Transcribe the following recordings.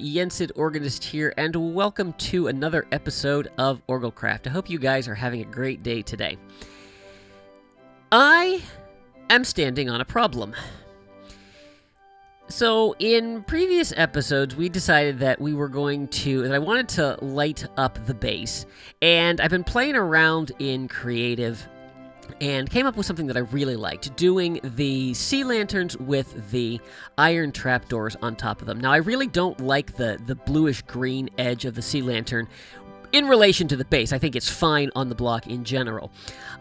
Yensid organist here, and welcome to another episode of OrgelCraft. I hope you guys are having a great day today. I am standing on a problem. So, in previous episodes, we decided that I wanted to light up the bass, and I've been playing around in Creative and came up with something that I really liked, doing the sea lanterns with the iron trapdoors on top of them. Now, I really don't like the bluish-green edge of the sea lantern in relation to the bass. I think it's fine on the block in general.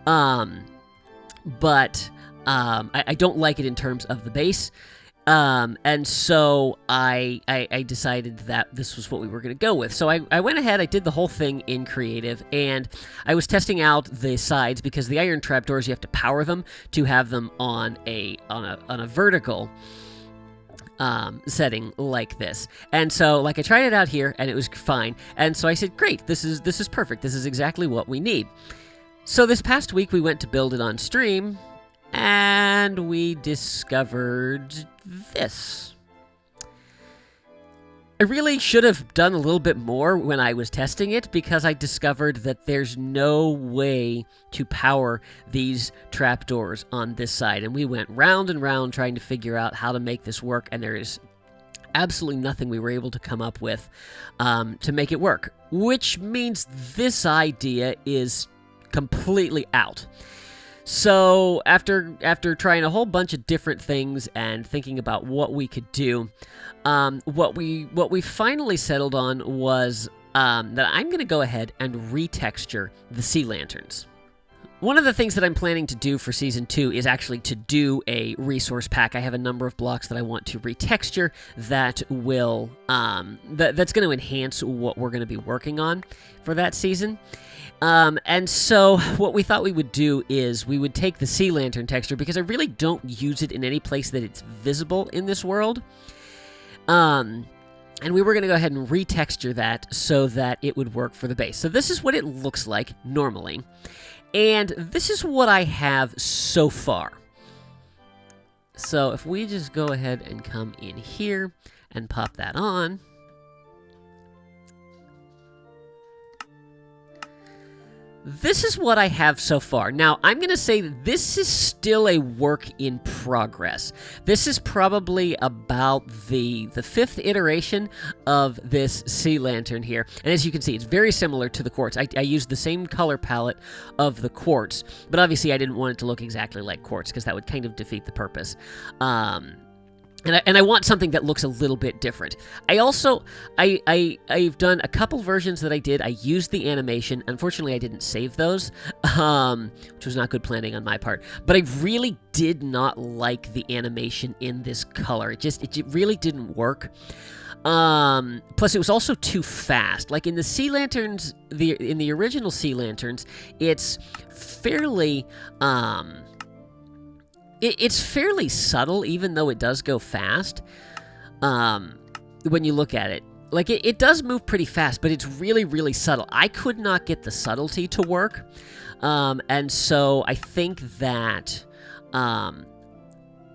But I don't like it in terms of the bass. And so I decided that this was what we were going to go with. So I went ahead, I did the whole thing in Creative, and I was testing out the sides because the iron trapdoors, you have to power them to have them on a vertical setting like this. And so I tried it out here and it was fine. And so I said, great, this is perfect. This is exactly what we need. So this past week we went to build it on stream, and we discovered this. I really should have done a little bit more when I was testing it, because I discovered that there's no way to power these trapdoors on this side. And we went round and round trying to figure out how to make this work, and there is absolutely nothing we were able to come up with to make it work. Which means this idea is completely out. So after trying a whole bunch of different things and thinking about what we could do, what we finally settled on was that I'm going to go ahead and retexture the sea lanterns. One of the things that I'm planning to do for Season 2 is actually to do a resource pack. I have a number of blocks that I want to retexture that will that's going to enhance what we're going to be working on for that season. And so what we thought we would do is we would take the sea lantern texture, because I really don't use it in any place that it's visible in this world. And we were going to go ahead and retexture that so that it would work for the bass. So this is what it looks like normally. And this is what I have so far. So if we just go ahead and come in here and pop that on. This is what I have so far. Now, I'm going to say that this is still a work in progress. This is probably about the fifth iteration of this sea lantern here. And as you can see, it's very similar to the quartz. I used the same color palette of the quartz, but obviously I didn't want it to look exactly like quartz, because that would kind of defeat the purpose. And I want something that looks a little bit different. I've done a couple versions that I did. I used the animation. Unfortunately, I didn't save those, which was not good planning on my part. But I really did not like the animation in this color. It really didn't work. Plus, it was also too fast. Like in the sea lanterns, in the original sea lanterns, it's fairly It's fairly subtle, even though it does go fast, when you look at it. Like, it does move pretty fast, but it's really, really subtle. I could not get the subtlety to work, and so I think that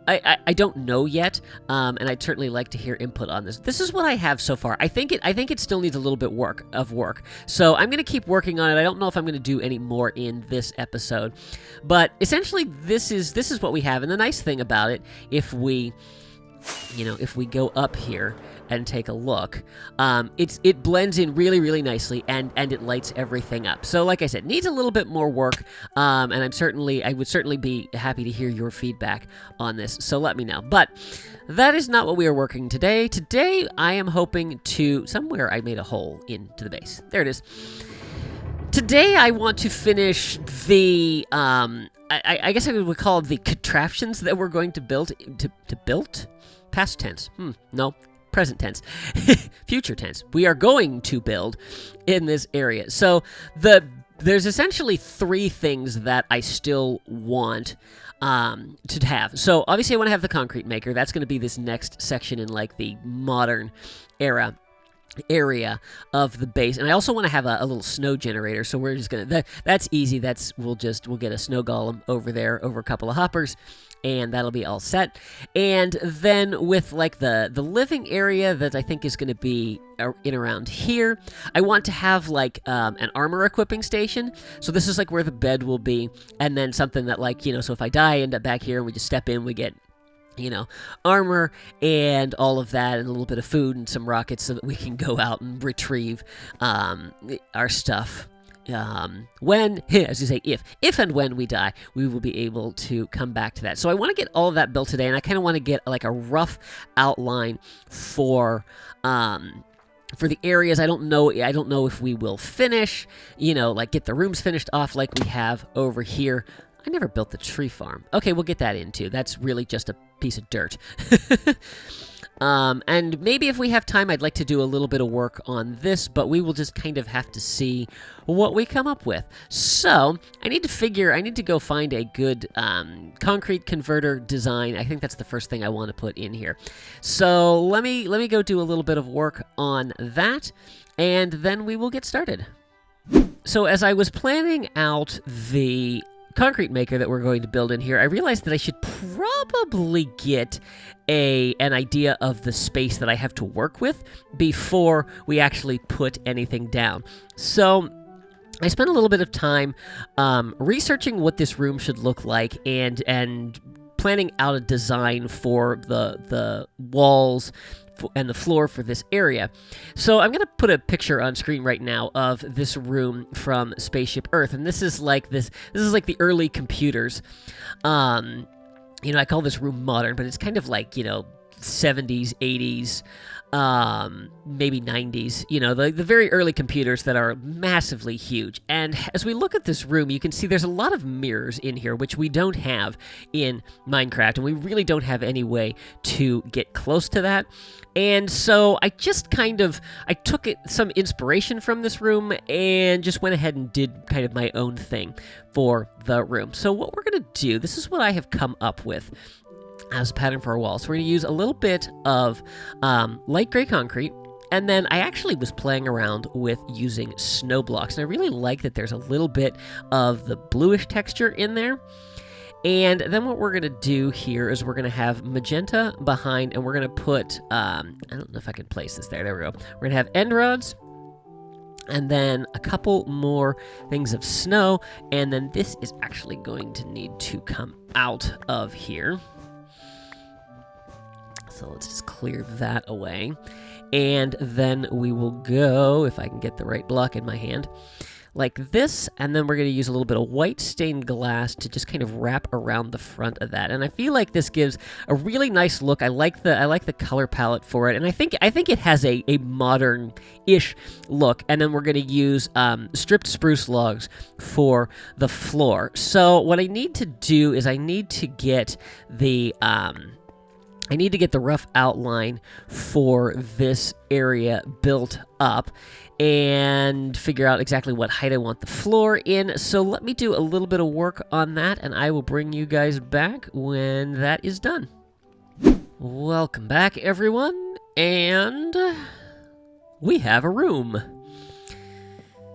I don't know yet, and I'd certainly like to hear input on this. This is what I have so far. I think it still needs a little bit of work. So I'm going to keep working on it. I don't know if I'm going to do any more in this episode, but essentially this is what we have. And the nice thing about it, if we go up here and take a look, it blends in really, really nicely, and it lights everything up. So like I said, needs a little bit more work, and I would certainly be happy to hear your feedback on this, so let me know. But that is not what we are working today. Today I am hoping to, somewhere I made a hole into the bass. There it is. Today I want to finish the, I guess I would call it the contraptions that we're going to build, to build? Past tense. No. Present tense. Future tense. We are going to build in this area. So there's essentially three things that I still want to have. So obviously I want to have the concrete maker. That's going to be this next section in like the modern era. area of the base. And I also want to have a little snow generator, so we're just gonna that's easy. We'll get a snow golem over there over a couple of hoppers, and that'll be all set. And then with like the living area that I think is going to be in around here, I want to have like an armor equipping station. So this is like where the bed will be, and then something that, like, so if I die, I end up back here and we just step in, we get armor and all of that, and a little bit of food and some rockets so that we can go out and retrieve our stuff. When, as you say, if and when we die, we will be able to come back to that. So I want to get all of that built today, and I kind of want to get like a rough outline for the areas. I don't know if we will finish, like get the rooms finished off like we have over here. I never built the tree farm. Okay, we'll get that in too. That's really just a piece of dirt. And maybe if we have time, I'd like to do a little bit of work on this, but we will just kind of have to see what we come up with. So I need to go find a good concrete converter design. I think that's the first thing I want to put in here. So let me go do a little bit of work on that, and then we will get started. So as I was planning out the concrete maker that we're going to build in here, I realized that I should probably get an idea of the space that I have to work with before we actually put anything down. So I spent a little bit of time researching what this room should look like and planning out a design for the walls and the floor for this area. So I'm going to put a picture on screen right now of this room from Spaceship Earth, and this is like the early computers. I call this room modern, but it's kind of like 70s, 80s, maybe 90s, the very early computers that are massively huge. And as we look at this room, you can see there's a lot of mirrors in here, which we don't have in Minecraft, and we really don't have any way to get close to that. And so I just I took some inspiration from this room and just went ahead and did kind of my own thing for the room. So what we're going to do, this is what I have come up with as a pattern for our walls. So we're going to use a little bit of light gray concrete, and then I actually was playing around with using snow blocks, and I really like that there's a little bit of the bluish texture in there. And then what we're going to do here is we're going to have magenta behind, and we're going to put, I don't know if I can place this there. There we go. We're going to have end rods, and then a couple more things of snow, and then this is actually going to need to come out of here. So let's just clear that away. And then we will go, if I can get the right block in my hand, like this, and then we're going to use a little bit of white stained glass to just kind of wrap around the front of that. And I feel like this gives a really nice look. I like the color palette for it, and I think it has a modern-ish look. And then we're going to use stripped spruce logs for the floor. So what I need to do is I need to get the rough outline for this area built up and figure out exactly what height I want the floor in. So let me do a little bit of work on that, and I will bring you guys back when that is done. Welcome back, everyone, and we have a room.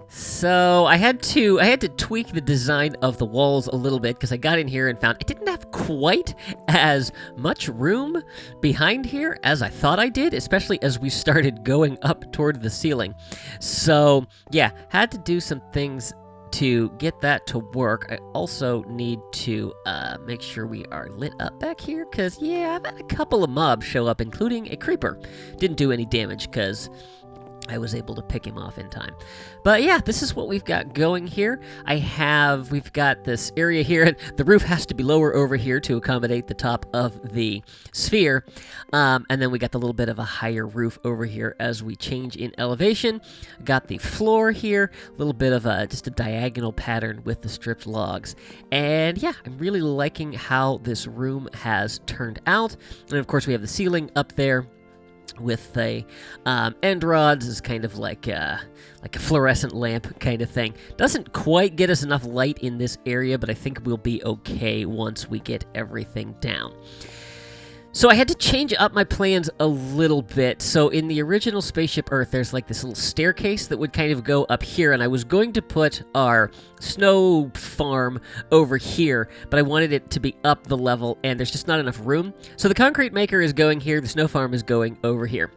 So I had to tweak the design of the walls a little bit because I got in here and found I didn't have quite as much room behind here as I thought I did, especially as we started going up toward the ceiling. So yeah, had to do some things to get that to work. I also need to make sure we are lit up back here because, yeah, I've had a couple of mobs show up, including a creeper. Didn't do any damage because I was able to pick him off in time. But yeah, this is what we've got going here. We've got this area here, and the roof has to be lower over here to accommodate the top of the sphere. And then we got the little bit of a higher roof over here as we change in elevation. Got the floor here, a little bit of just a diagonal pattern with the stripped logs. And yeah, I'm really liking how this room has turned out. And of course, we have the ceiling up there with the end rods is kind of like a fluorescent lamp kind of thing. Doesn't quite get us enough light in this area, but I think we'll be okay once we get everything down. So I had to change up my plans a little bit. So in the original Spaceship Earth, there's like this little staircase that would kind of go up here, and I was going to put our snow farm over here, but I wanted it to be up the level, and there's just not enough room. So the concrete maker is going here, the snow farm is going over here.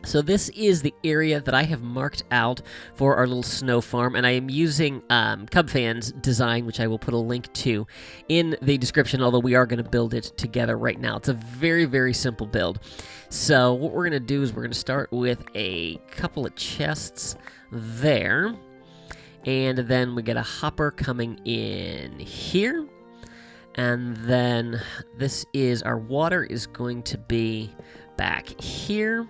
So this is the area that I have marked out for our little snow farm, and I am using Cubfan's design, which I will put a link to in the description, although we are going to build it together right now. It's a very, very simple build. So what we're going to do is we're going to start with a couple of chests there, and then we get a hopper coming in here, and then this is our water is going to be back here.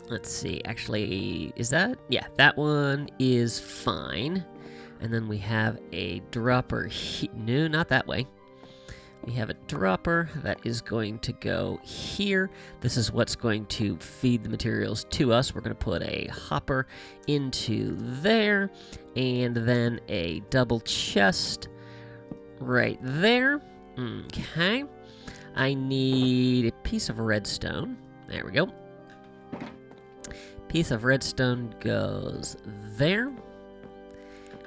Let's see, actually, is that? Yeah, that one is fine. And then we have a dropper no, not that way. We have a dropper that is going to go here. This is what's going to feed the materials to us. We're going to put a hopper into there, and then a double chest right there. Okay. I need a piece of redstone. There we go. Piece of redstone goes there.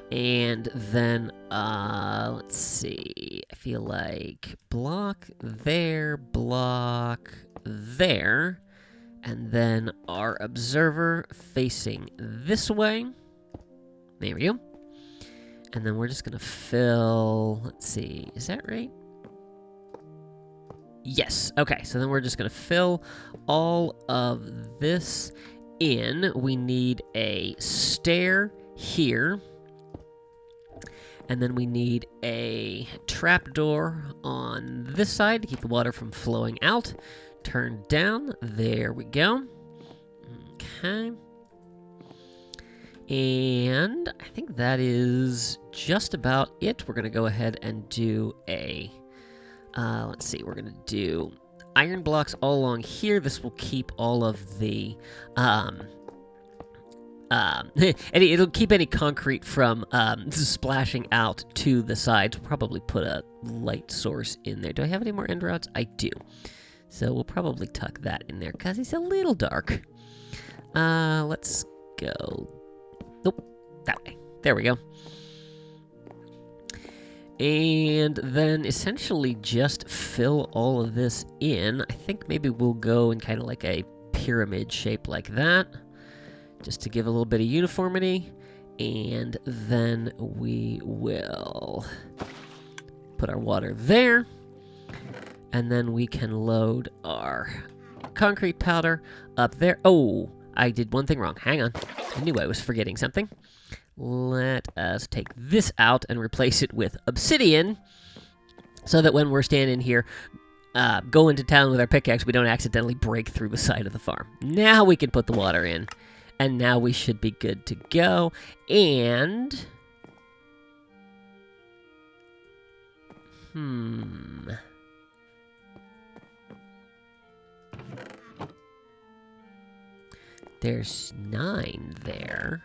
And then, let's see. I feel like block there, and then our observer facing this way. There we go. And then we're just gonna fill, let's see, is that right? Yes, okay, so then we're just gonna fill all of this in. We need a stair here, and then we need a trapdoor on this side to keep the water from flowing out. Turn down, there we go. Okay. And I think that is just about it. We're going to go ahead and do a, let's see, we're going to do iron blocks all along here. This will keep all of the, it'll keep any concrete from splashing out to the sides. We'll probably put a light source in there. Do I have any more end rods? I do. So we'll probably tuck that in there because it's a little dark. Let's go. Nope, that way. There we go. And then essentially just fill all of this in. I think maybe we'll go in kind of like a pyramid shape like that, just to give a little bit of uniformity. And then we will put our water there. And then we can load our concrete powder up there. Oh, I did one thing wrong. Hang on. I knew I was forgetting something. Let us take this out and replace it with obsidian, so that when we're standing here, going to town with our pickaxe, we don't accidentally break through the side of the farm. Now we can put the water in, and now we should be good to go. And there's 9 there.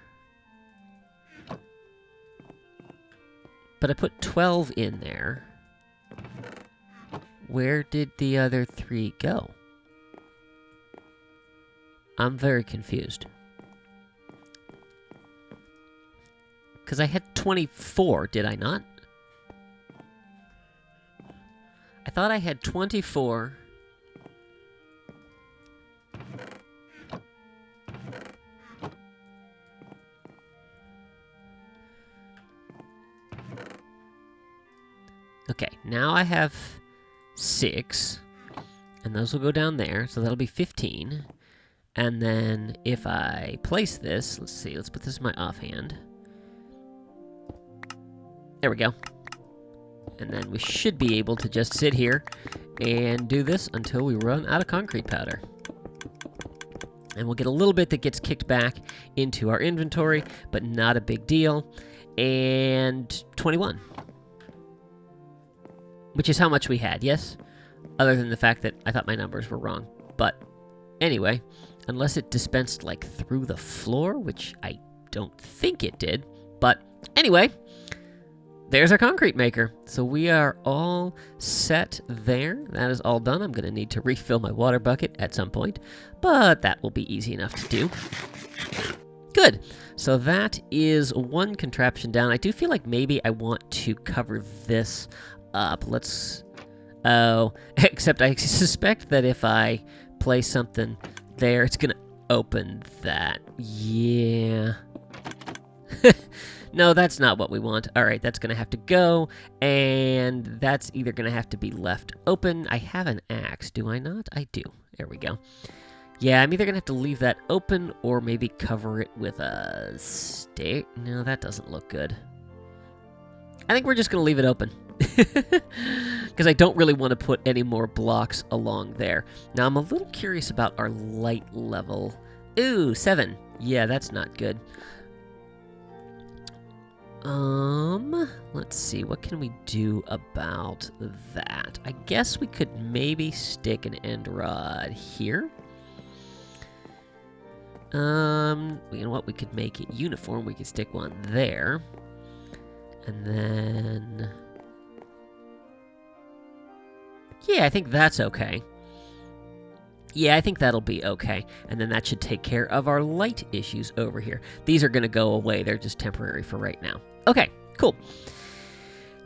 But I put 12 in there. Where did the other 3 go? I'm very confused. Because I had 24, did I not? I thought I had 24. Okay, now I have 6, and those will go down there, so that'll be 15. And then if I place this, let's see, let's put this in my offhand. There we go. And then we should be able to just sit here and do this until we run out of concrete powder. And we'll get a little bit that gets kicked back into our inventory, but not a big deal. And 21. Which is how much we had, yes? Other than the fact that I thought my numbers were wrong. But anyway, unless it dispensed like through the floor, which I don't think it did. But anyway, there's our concrete maker. So we are all set there. That is all done. I'm going to need to refill my water bucket at some point, but that will be easy enough to do. Good. So that is one contraption down. I do feel like maybe I want to cover this up. Let's... Oh, except I suspect that if I place something there, it's going to open that. Yeah. No, that's not what we want. All right, that's going to have to go, and that's either going to have to be left open. I have an axe, do I not? I do. There we go. Yeah, I'm either going to have to leave that open or maybe cover it with a stake. No, that doesn't look good. I think we're just going to leave it open. Because I don't really want to put any more blocks along there. Now, I'm a little curious about our light level. Ooh, 7. Yeah, that's not good. Let's see, what can we do about that? I guess we could maybe stick an end rod here. You know what, we could make it uniform. We could stick one there. And then... yeah, I think that's okay. Yeah, I think that'll be okay. And then that should take care of our light issues over here. These are going to go away. They're just temporary for right now. Okay, cool.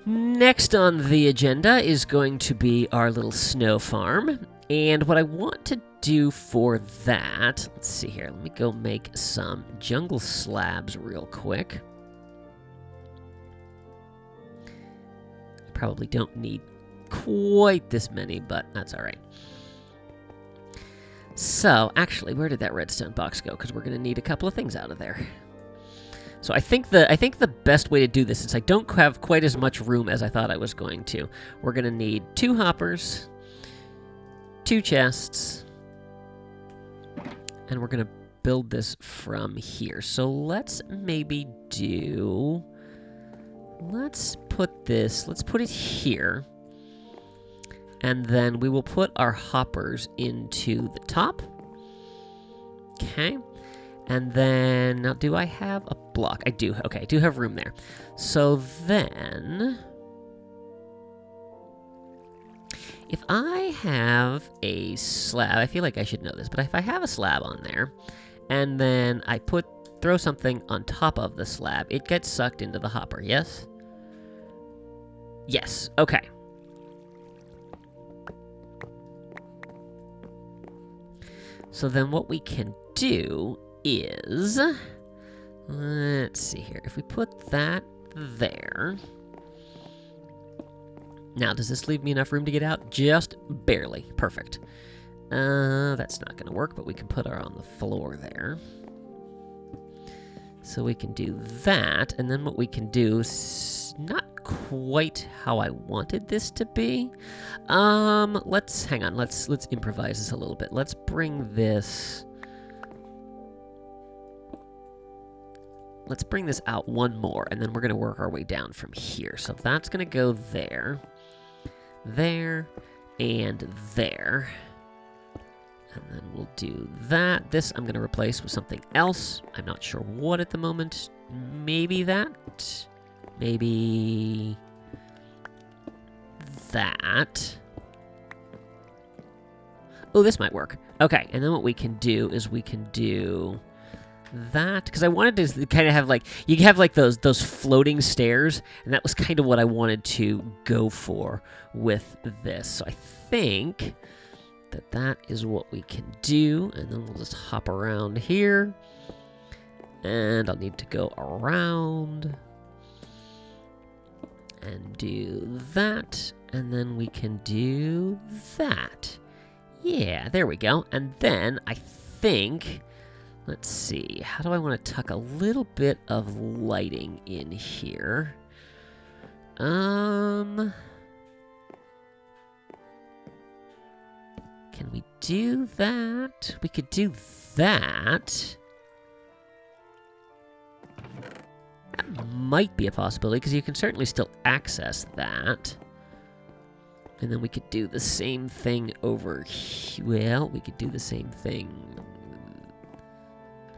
Next on the agenda is going to be our little snow farm. And what I want to do for that... let's see here. Let me go make some jungle slabs real quick. I probably don't need quite this many, but that's all right. So, actually, where did that redstone box go? Because we're going to need a couple of things out of there. So I think the best way to do this, since I don't have quite as much room as I thought I was going to, we're going to need 2 hoppers, 2 chests, and we're going to build this from here. So let's maybe do... let's put it here. And then we will put our hoppers into the top. Okay. And then, now do I have a block? I do. Okay, I do have room there. So then, if I have a slab, I feel like I should know this, but if I have a slab on there, and then I throw something on top of the slab, it gets sucked into the hopper, yes? Yes, okay. So then what we can do is, let's see here, if we put that there, now does this leave me enough room to get out? Just barely. Perfect. That's not going to work, but we can put her on the floor there. So we can do that, and then what we can do is not quite how I wanted this to be. Hang on, let's improvise this a little bit. Let's bring this out one more, and then we're going to work our way down from here. So that's going to go there, there, and there. And then we'll do that. This I'm going to replace with something else. I'm not sure what at the moment. Maybe that. Maybe that. Oh, this might work. Okay, and then what we can do is we can do that, because I wanted to kind of have like, you have like those floating stairs, and that was kind of what I wanted to go for with this. So I think that is what we can do, and then we'll just hop around here, and I'll need to go around and do that, and then we can do that. Yeah, there we go. And then I think, let's see, how do I want to tuck a little bit of lighting in here? Can we do that? We could do that. That might be a possibility, because you can certainly still access that. And then we could do the same thing over here. Well, we could do the same thing.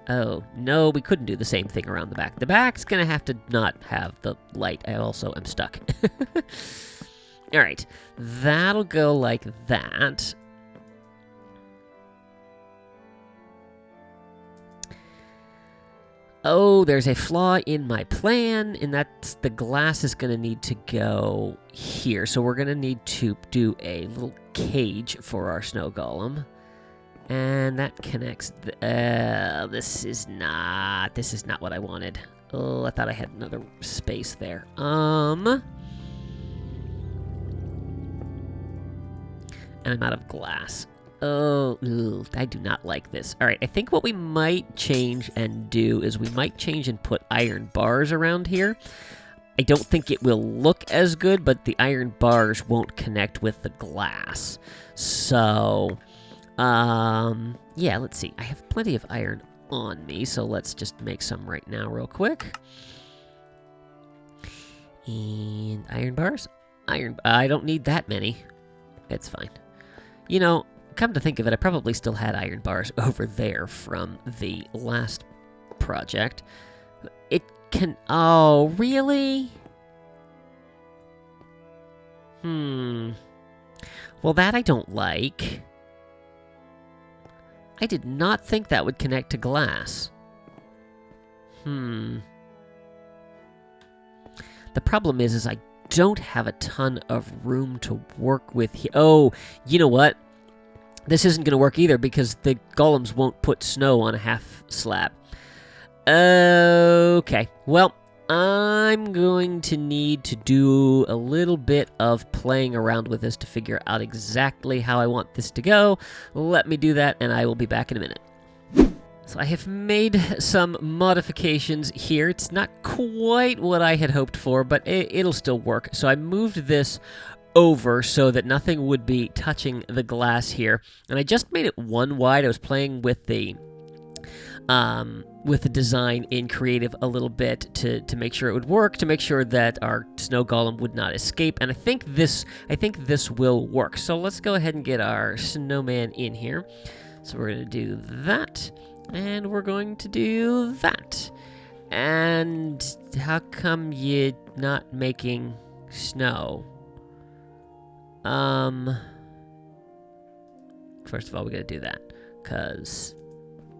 Oh, no, we couldn't do the same thing around the back. The back's gonna have to not have the light. I also am stuck. Alright, that'll go like that. Oh, there's a flaw in my plan, and that's the glass is going to need to go here. So we're going to need to do a little cage for our snow golem. And that connects... this is not what I wanted. Oh, I thought I had another space there. And I'm out of glass. Oh, I do not like this. All right, I think what we might change and do is we might change and put iron bars around here. I don't think it will look as good, but the iron bars won't connect with the glass. So, yeah, let's see. I have plenty of iron on me, so let's just make some right now real quick. And iron bars? I don't need that many. It's fine. You know, come to think of it, I probably still had iron bars over there from the last project. It can... Oh, really? Well, that I don't like. I did not think that would connect to glass. The problem is I don't have a ton of room to work with here. Oh, you know what? This isn't going to work either because the golems won't put snow on a half slab. Okay, well, I'm going to need to do a little bit of playing around with this to figure out exactly how I want this to go. Let me do that, and I will be back in a minute. So I have made some modifications here. It's not quite what I had hoped for, but it'll still work. So I moved this over so that nothing would be touching the glass here, and I just made it one wide. I was playing with the design in Creative a little bit to make sure it would work, to make sure that our snow golem would not escape, and I think this will work. So let's go ahead and get our snowman in here. So we're going to do that, and we're going to do that. And how come you're not making snow? First of all, we gotta do that, 'cause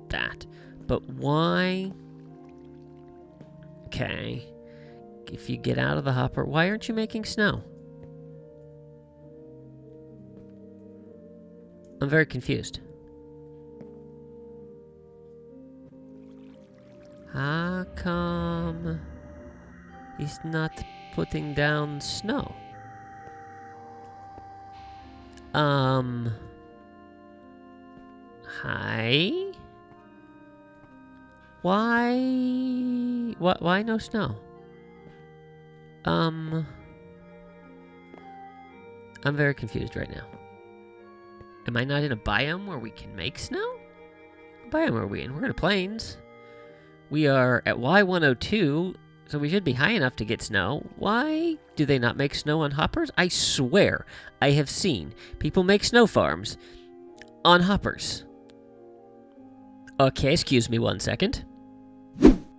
that. But why? Okay. If you get out of the hopper, why aren't you making snow? I'm very confused. How come he's not putting down snow? Hi? Why? Why no snow? I'm very confused right now. Am I not in a biome where we can make snow? What biome are we in? We're in the plains. We are at Y102, so we should be high enough to get snow. Why do they not make snow on hoppers? I swear I have seen people make snow farms on hoppers. Okay, excuse me 1 second.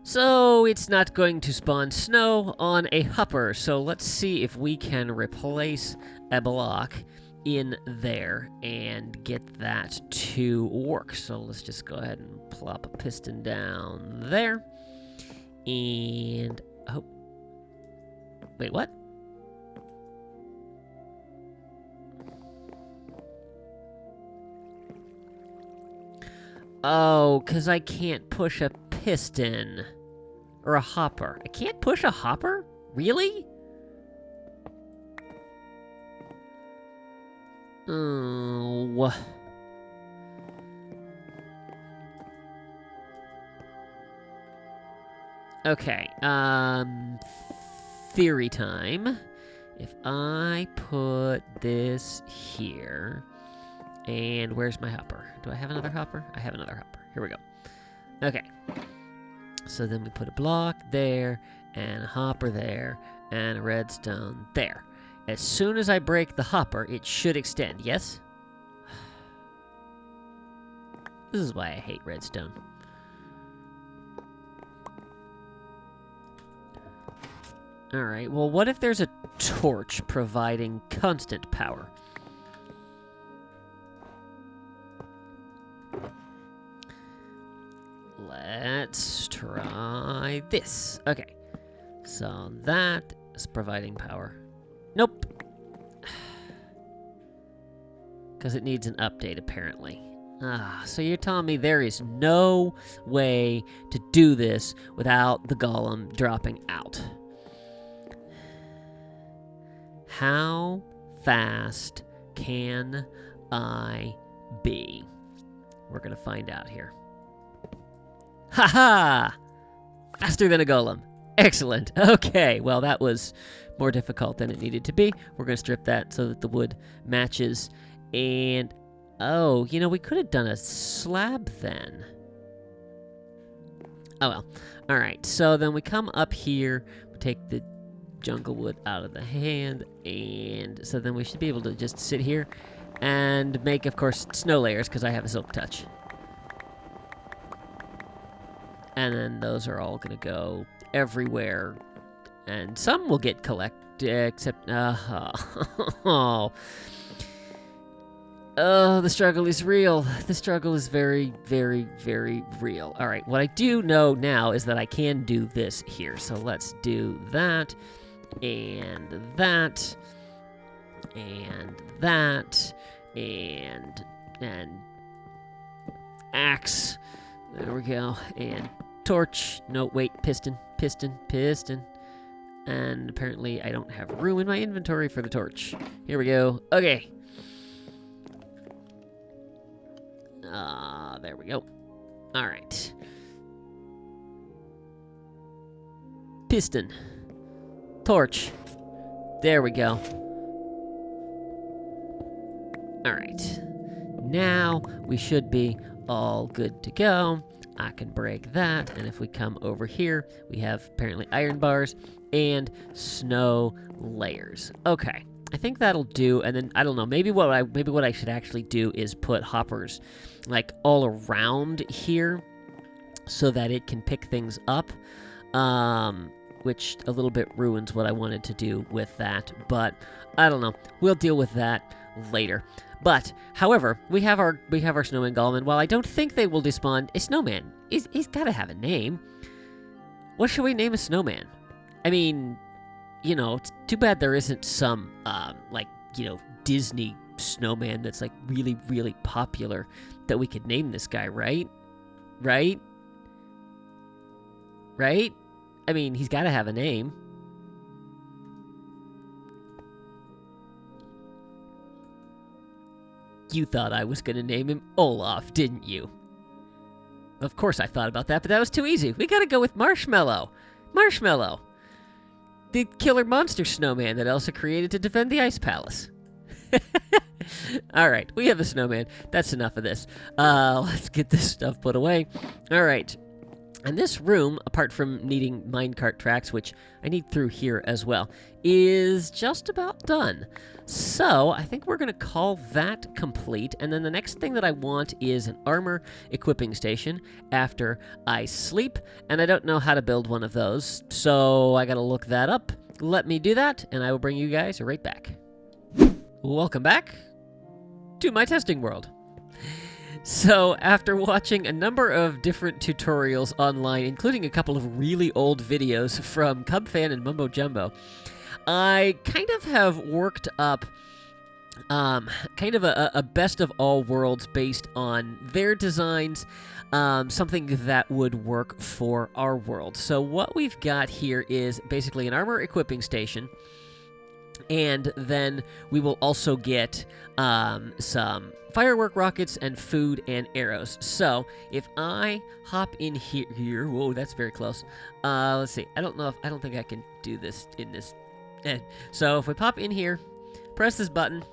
So it's not going to spawn snow on a hopper, so let's see if we can replace a block in there and get that to work. So let's just go ahead and plop a piston down there. And, oh, wait, what? Oh, because I can't push a piston. Or a hopper. I can't push a hopper? Really? Oh. Okay, theory time. If I put this here, and where's my hopper? Do I have another hopper? I have another hopper. Here we go. Okay. So then we put a block there, and a hopper there, and a redstone there. As soon as I break the hopper, it should extend, yes? This is why I hate redstone. Alright, well, what if there's a torch providing constant power? Let's try this. Okay, so that is providing power. Nope. Because it needs an update, apparently. So you're telling me there is no way to do this without the golem dropping out. How fast can I be? We're going to find out here. Ha-ha! Faster than a golem. Excellent. Okay, well, that was more difficult than it needed to be. We're going to strip that so that the wood matches. And, oh, you know, we could have done a slab then. Oh, well. All right, so then we come up here, we take the jungle wood out of the hand, and so then we should be able to just sit here and make, of course, snow layers, because I have a silk touch. And then those are all going to go everywhere, and some will get collected, except, oh, the struggle is real. The struggle is very, very, very real. All right, what I do know now is that I can do this here. So let's do that, and that, and that, and axe. There we go. And torch. No, wait, piston. And apparently I don't have room in my inventory for the torch. Here we go. Okay. There we go. All right. Piston. Torch. There we go. All right. Now we should be all good to go. I can break that, and if we come over here, we have apparently iron bars and snow layers. Okay. I think that'll do, and then I don't know. Maybe what I should actually do is put hoppers like all around here, so that it can pick things up. Which a little bit ruins what I wanted to do with that, but I don't know. We'll deal with that later. But however, we have our snowman golem, and while I don't think they will despawn, a snowman. He's got to have a name. What should we name a snowman? I mean, you know, it's too bad there isn't some, like, you know, Disney snowman that's, like, really, really popular that we could name this guy, right? Right? Right? I mean, he's got to have a name. You thought I was going to name him Olaf, didn't you? Of course I thought about that, but that was too easy. We got to go with Marshmallow. Marshmallow. The killer monster snowman that Elsa created to defend the Ice Palace. All right, we have a snowman. That's enough of this. Let's get this stuff put away. All right. And this room, apart from needing minecart tracks, which I need through here as well, is just about done. So I think we're going to call that complete. And then the next thing that I want is an armor equipping station after I sleep. And I don't know how to build one of those, so I got to look that up. Let me do that, and I will bring you guys right back. Welcome back to my testing world. So, after watching a number of different tutorials online, including a couple of really old videos from Cubfan and Mumbo Jumbo, I kind of have worked up kind of a best of all worlds based on their designs, something that would work for our world. So what we've got here is basically an armor equipping station, and then we will also get some firework rockets and food and arrows. So if I hop in here, whoa, that's very close. Let's see. I don't think I can do this in this. So if we pop in here, press this button,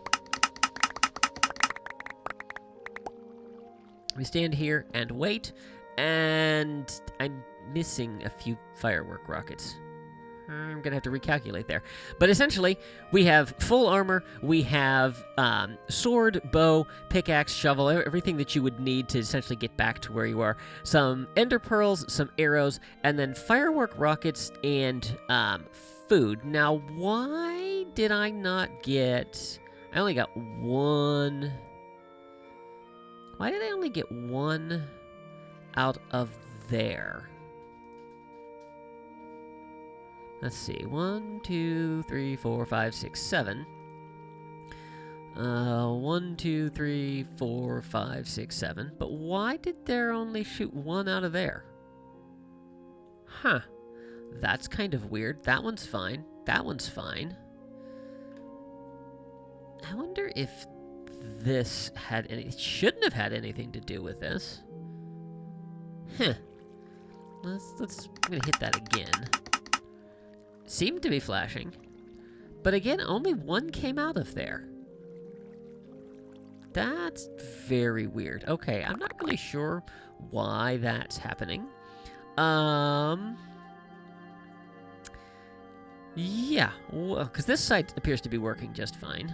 we stand here and wait, and I'm missing a few firework rockets. I'm going to have to recalculate there. But essentially, we have full armor, we have sword, bow, pickaxe, shovel, everything that you would need to essentially get back to where you are. Some ender pearls, some arrows, and then firework rockets and food. Now, why did I not get... I only got one... Why did I only get one out of there? Let's see. 1, 2, 3, 4, 5, 6, 7. 1, 2, 3, 4, 5, 6, 7. But why did there only shoot one out of there? Huh. That's kind of weird. That one's fine. That one's fine. I wonder if this had any... It shouldn't have had anything to do with this. Huh. I'm gonna hit that again. Seemed to be flashing. But again, only one came out of there. That's very weird. Okay, I'm not really sure why that's happening. Yeah, well, because this side appears to be working just fine.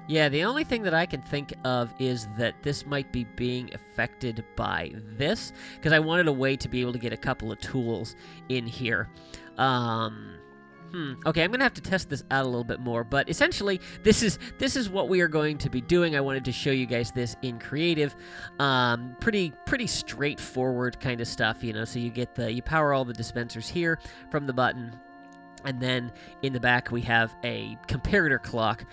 Yeah, the only thing that I can think of is that this might be being affected by this, because I wanted a way to be able to get a couple of tools in here. Okay, I'm going to have to test this out a little bit more, but essentially, this is what we are going to be doing. I wanted to show you guys this in creative. Pretty straightforward kind of stuff, you know, so you power all the dispensers here from the button. And then in the back, we have a comparator clock,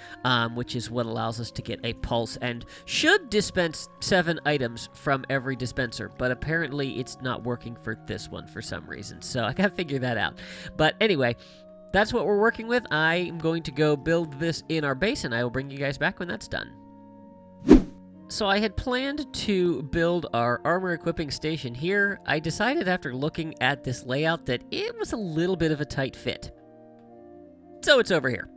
which is what allows us to get a pulse and should dispense 7 items from every dispenser. But apparently, it's not working for this one for some reason. So I got to figure that out. But anyway, that's what we're working with. I am going to go build this in our base, and I will bring you guys back when that's done. So I had planned to build our armor equipping station here. I decided after looking at this layout that it was a little bit of a tight fit. So it's over here.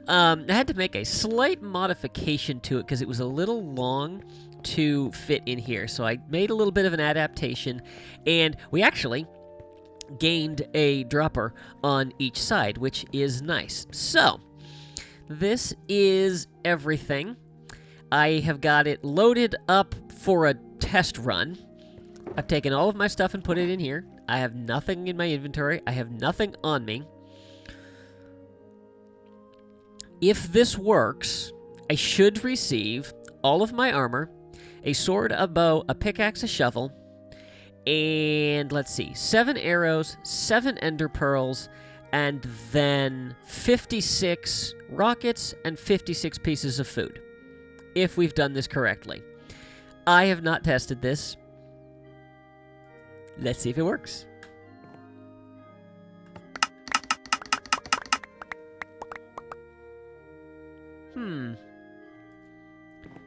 I had to make a slight modification to it because it was a little long to fit in here. So I made a little bit of an adaptation, and we actually gained a dropper on each side, which is nice. So this is everything. I have got it loaded up for a test run. I've taken all of my stuff and put it in here. I have nothing in my inventory. I have nothing on me. If this works, I should receive all of my armor, a sword, a bow, a pickaxe, a shovel, and let's see, 7 arrows, 7 ender pearls, and then 56 rockets and 56 pieces of food, if we've done this correctly. I have not tested this. Let's see if it works.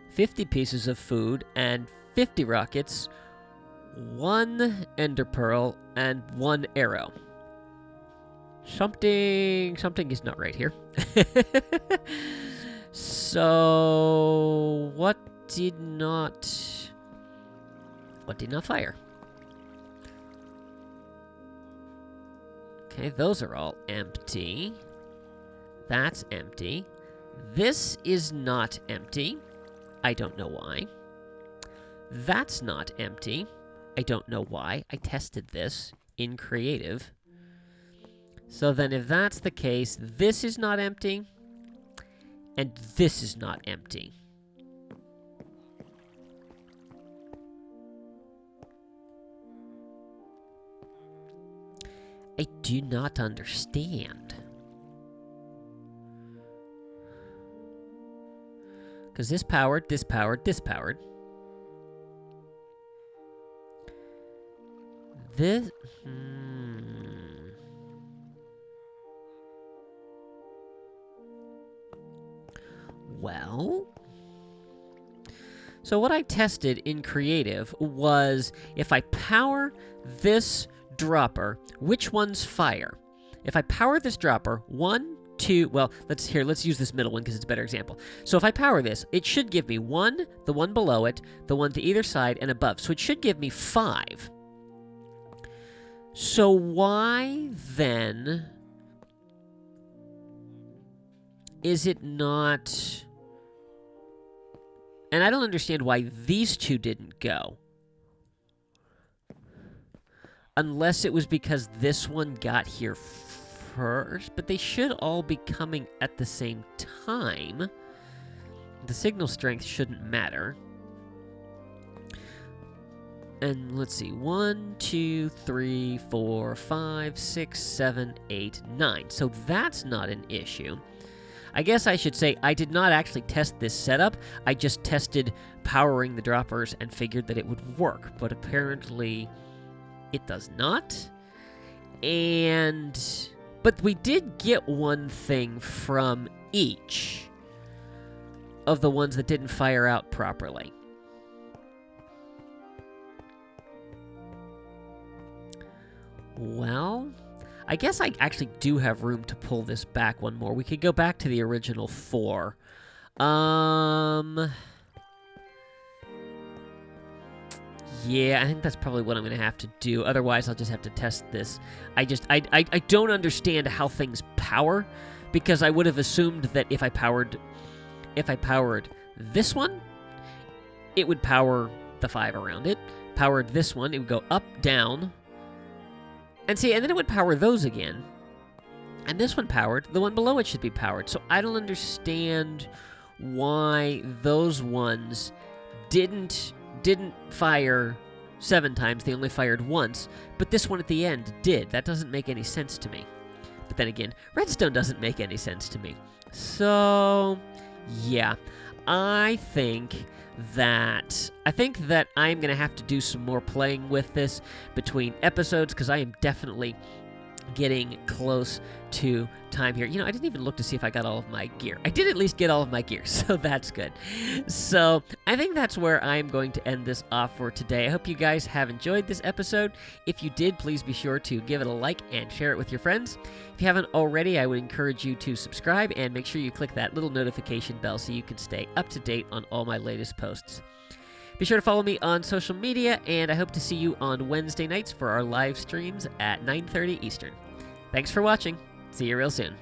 50 pieces of food and 50 rockets, 1 ender pearl, and 1 arrow. Something is not right here. So, what did not fire? Okay, those are all empty. That's empty. This is not empty. I don't know why. That's not empty. I don't know why. I tested this in creative. So then if that's the case, this is not empty, and this is not empty. I do not understand. Because this powered, this powered, this powered. This... Well... So what I tested in creative was if I power this dropper, which ones fire? If I power this dropper, 1, 2, well, let's use this middle one because it's a better example. So if I power this, it should give me 1, the one below it, the one to either side, and above. So it should give me 5. So why then is it not... And I don't understand why these two didn't go. Unless it was because this one got here first, but they should all be coming at the same time. The signal strength shouldn't matter. And let's see, 1, 2, 3, 4, 5, 6, 7, 8, 9. So that's not an issue. I guess I should say I did not actually test this setup. I just tested powering the droppers and figured that it would work. But apparently it does not. But we did get one thing from each of the ones that didn't fire out properly. Well, I guess I actually do have room to pull this back one more. We could go back to the original 4. Yeah, I think that's probably what I'm going to have to do. Otherwise, I'll just have to test this. I don't understand how things power, because I would have assumed that if I powered this one, it would power the 5 around it. Powered this one, it would go up, down. And see, and then it would power those again. And this one powered, the one below it should be powered. So I don't understand why those ones didn't fire 7 times, they only fired once, but this one at the end did. That doesn't make any sense to me. But then again, redstone doesn't make any sense to me. So, yeah, I think that I'm going to have to do some more playing with this between episodes, because I am definitely getting close to time here. You know, I didn't even look to see if I got all of my gear. I did at least get all of my gear, so that's good. So I think that's where I'm going to end this off for today. I hope you guys have enjoyed this episode. If you did, please be sure to give it a like and share it with your friends. If you haven't already, I would encourage you to subscribe and make sure you click that little notification bell so you can stay up to date on all my latest posts. Be sure to follow me on social media, and I hope to see you on Wednesday nights for our live streams at 9:30 Eastern. Thanks for watching. See you real soon.